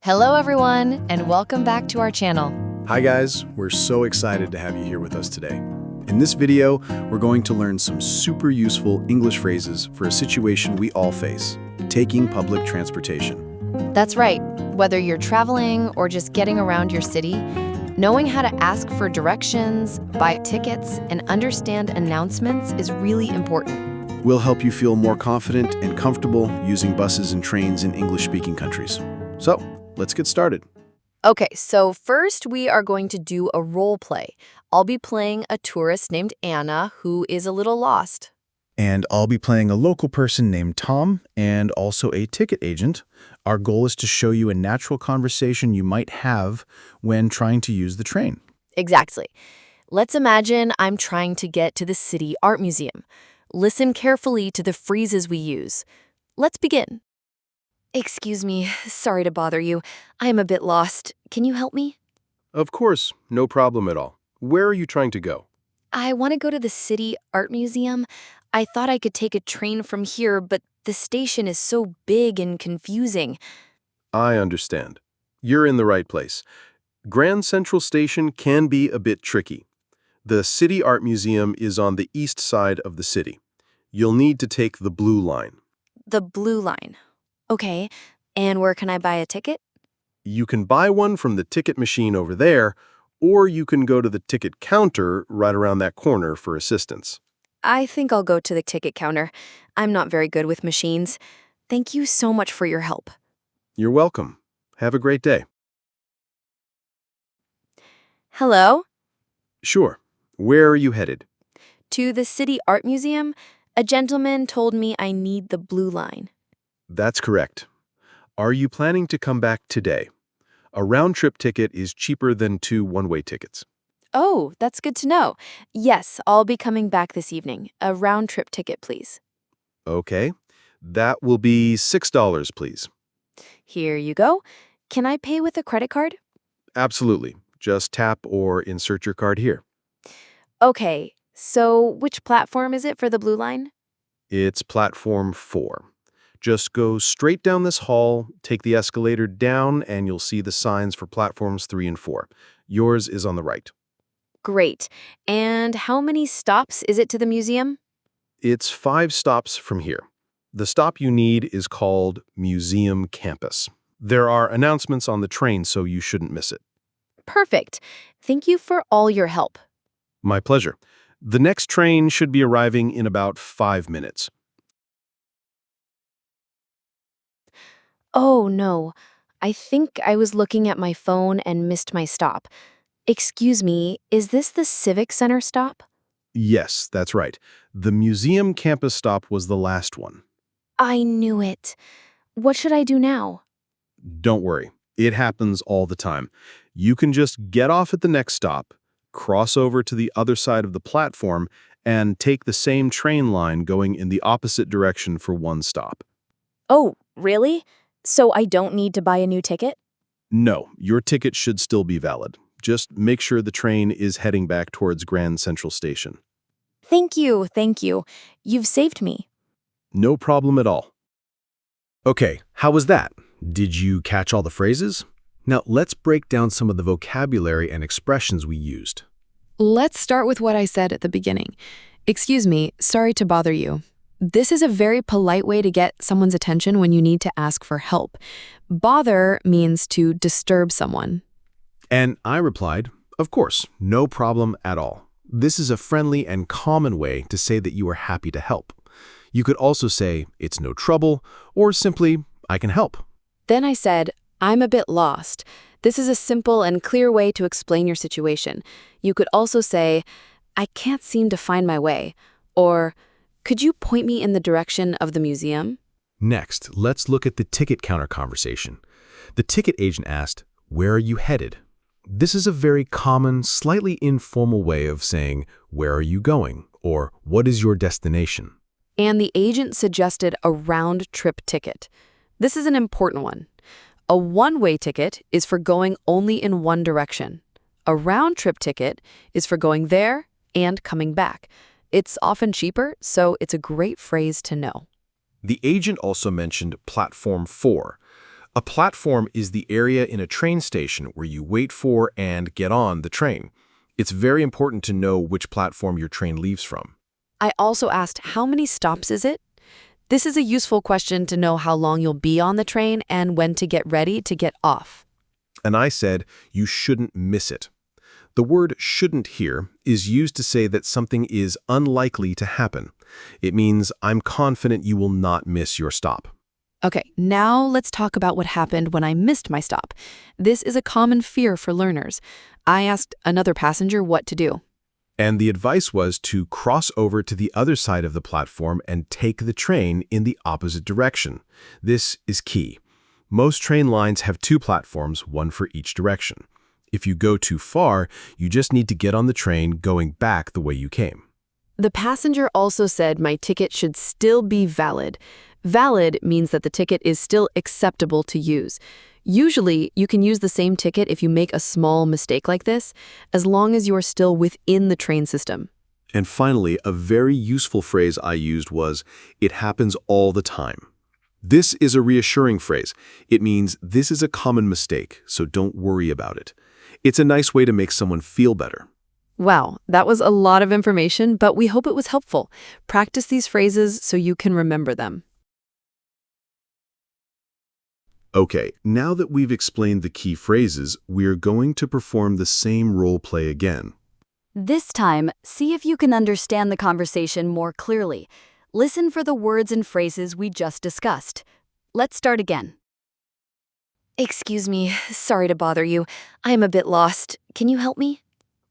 Hello everyone, and welcome back to our channel. Hi guys, we're so excited to have you here with us today. In this video, we're going to learn some super useful English phrases for a situation we all face, taking public transportation. That's right. Whether you're traveling or just getting around your city, knowing how to ask for directions, buy tickets, and understand announcements is really important. We'll help you feel more confident and comfortable using buses and trains in English-speaking countries. So, let's get started. Okay, so first we are going to do a role play. I'll be playing a tourist named Anna who is a little lost. And I'll be playing a local person named Tom and also a ticket agent. Our goal is to show you a natural conversation you might have when trying to use the train. Exactly. Let's imagine I'm trying to get to the City Art Museum. Listen carefully to the phrases we use. Let's begin. Excuse me, sorry to bother you. I am a bit lost. Can you help me? Of course, no problem at all. Where are you trying to go? I want to go to the City Art Museum. I thought I could take a train from here, but the station is so big and confusing. I understand. You're in the right place. Grand Central Station can be a bit tricky. The City Art Museum is on the east side of the city. You'll need to take the Blue Line. The Blue Line. Okay, and where can I buy a ticket? You can buy one from the ticket machine over there, or you can go to the ticket counter right around that corner for assistance. I think I'll go to the ticket counter. I'm not very good with machines. Thank you so much for your help. You're welcome. Have a great day. Hello? Sure. Where are you headed? To the City Art Museum? A gentleman told me I need the Blue Line. That's correct. Are you planning to come back today? A round-trip ticket is cheaper than 2 one-way tickets. Oh, that's good to know. Yes, I'll be coming back this evening. A round-trip ticket, please. Okay. That will be $6, please. Here you go. Can I pay with a credit card? Absolutely. Just tap or insert your card here. Okay, so which platform is it for the Blue Line? It's platform 4. Just go straight down this hall, take the escalator down, and you'll see the signs for platforms 3 and 4. Yours is on the right. Great. And how many stops is it to the museum? It's 5 stops from here. The stop you need is called Museum Campus. There are announcements on the train, so you shouldn't miss it. Perfect. Thank you for all your help. My pleasure. The next train should be arriving in about 5 minutes. Oh, no. I think I was looking at my phone and missed my stop. Excuse me, is this the Civic Center stop? Yes, that's right. The Museum Campus stop was the last one. I knew it. What should I do now? Don't worry. It happens all the time. You can just get off at the next stop, cross over to the other side of the platform, and take the same train line going in the opposite direction for one stop. Oh, really? So I don't need to buy a new ticket? No, your ticket should still be valid. Just make sure the train is heading back towards Grand Central Station. Thank you, thank you. You've saved me. No problem at all. Okay, how was that? Did you catch all the phrases? Now let's break down some of the vocabulary and expressions we used. Let's start with what I said at the beginning. Excuse me, sorry to bother you. This is a very polite way to get someone's attention when you need to ask for help. Bother means to disturb someone. And I replied, of course, no problem at all. This is a friendly and common way to say that you are happy to help. You could also say, it's no trouble, or simply, I can help. Then I said, I'm a bit lost. This is a simple and clear way to explain your situation. You could also say, I can't seem to find my way, or could you point me in the direction of the museum? Next, let's look at the ticket counter conversation. The ticket agent asked, where are you headed? This is a very common, slightly informal way of saying, where are you going? Or what is your destination? And the agent suggested a round-trip ticket. This is an important one. A one-way ticket is for going only in one direction. A round-trip ticket is for going there and coming back. It's often cheaper, so it's a great phrase to know. The agent also mentioned Platform 4. A platform is the area in a train station where you wait for and get on the train. It's very important to know which platform your train leaves from. I also asked, how many stops is it? This is a useful question to know how long you'll be on the train and when to get ready to get off. And I said, you shouldn't miss it. The word shouldn't here is used to say that something is unlikely to happen. It means I'm confident you will not miss your stop. Okay, now let's talk about what happened when I missed my stop. This is a common fear for learners. I asked another passenger what to do. And the advice was to cross over to the other side of the platform and take the train in the opposite direction. This is key. Most train lines have two platforms, one for each direction. If you go too far, you just need to get on the train going back the way you came. The passenger also said my ticket should still be valid. Valid means that the ticket is still acceptable to use. Usually, you can use the same ticket if you make a small mistake like this, as long as you're still within the train system. And finally, a very useful phrase I used was, "It happens all the time." This is a reassuring phrase. It means this is a common mistake, so don't worry about it. It's a nice way to make someone feel better. Wow, that was a lot of information, but we hope it was helpful. Practice these phrases so you can remember them. Okay, now that we've explained the key phrases, we're going to perform the same role play again. This time, see if you can understand the conversation more clearly. Listen for the words and phrases we just discussed. Let's start again. Excuse me, sorry to bother you. I am a bit lost. Can you help me?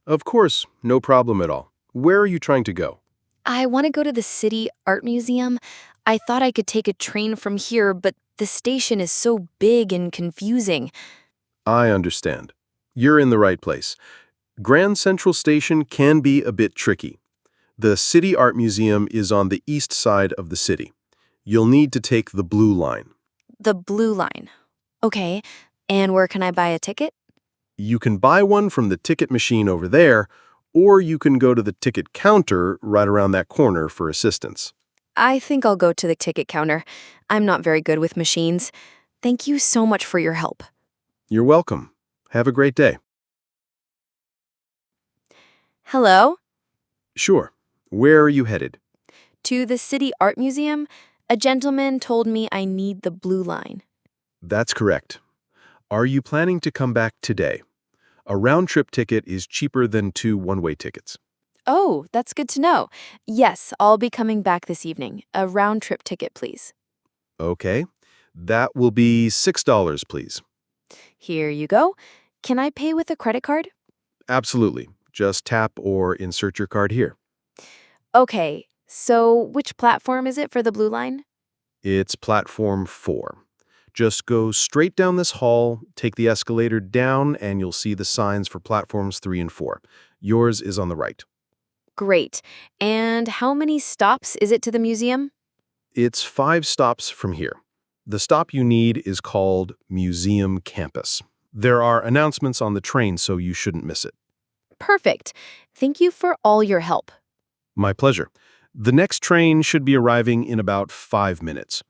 Of course, no problem at all. Where are you trying to go? I want to go to the City Art Museum. I thought I could take a train from here, but the station is so big and confusing. I understand. You're in the right place. Grand Central Station can be a bit tricky. The City Art Museum is on the east side of the city. You'll need to take the Blue Line. The Blue Line. Okay, and where can I buy a ticket? You can buy one from the ticket machine over there, or you can go to the ticket counter right around that corner for assistance. I think I'll go to the ticket counter. I'm not very good with machines. Thank you so much for your help. You're welcome. Have a great day. Hello? Sure. Where are you headed? To the City Art Museum? A gentleman told me I need the Blue Line. That's correct. Are you planning to come back today? A round-trip ticket is cheaper than 2 one-way tickets. Oh, that's good to know. Yes, I'll be coming back this evening. A round-trip ticket, please. Okay. That will be $6, please. Here you go. Can I pay with a credit card? Absolutely. Just tap or insert your card here. Okay, so which platform is it for the Blue Line? It's platform 4. Just go straight down this hall, take the escalator down, and you'll see the signs for platforms 3 and 4. Yours is on the right. Great. And how many stops is it to the museum? It's 5 stops from here. The stop you need is called Museum Campus. There are announcements on the train, so you shouldn't miss it. Perfect. Thank you for all your help. My pleasure. The next train should be arriving in about 5 minutes.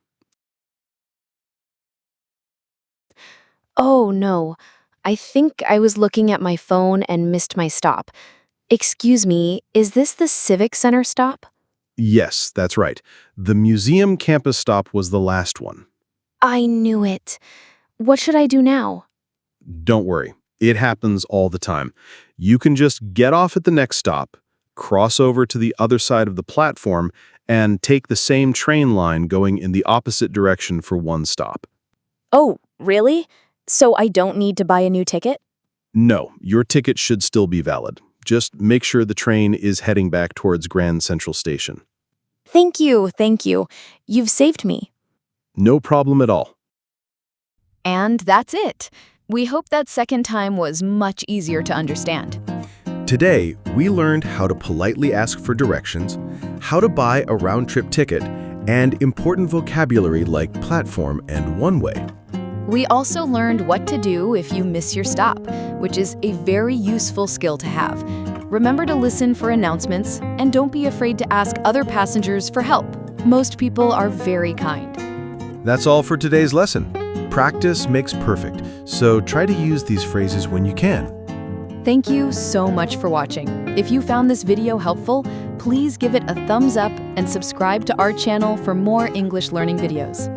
Oh, no. I think I was looking at my phone and missed my stop. Excuse me, is this the Civic Center stop? Yes, that's right. The Museum Campus stop was the last one. I knew it. What should I do now? Don't worry. It happens all the time. You can just get off at the next stop, cross over to the other side of the platform, and take the same train line going in the opposite direction for one stop. Oh, really? So I don't need to buy a new ticket? No, your ticket should still be valid. Just make sure the train is heading back towards Grand Central Station. Thank you, thank you. You've saved me. No problem at all. And that's it. We hope that second time was much easier to understand. Today, we learned how to politely ask for directions, how to buy a round-trip ticket, and important vocabulary like platform and one-way. We also learned what to do if you miss your stop, which is a very useful skill to have. Remember to listen for announcements, and don't be afraid to ask other passengers for help. Most people are very kind. That's all for today's lesson. Practice makes perfect, so try to use these phrases when you can. Thank you so much for watching. If you found this video helpful, please give it a thumbs up and subscribe to our channel for more English learning videos.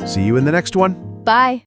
See you in the next one. Bye!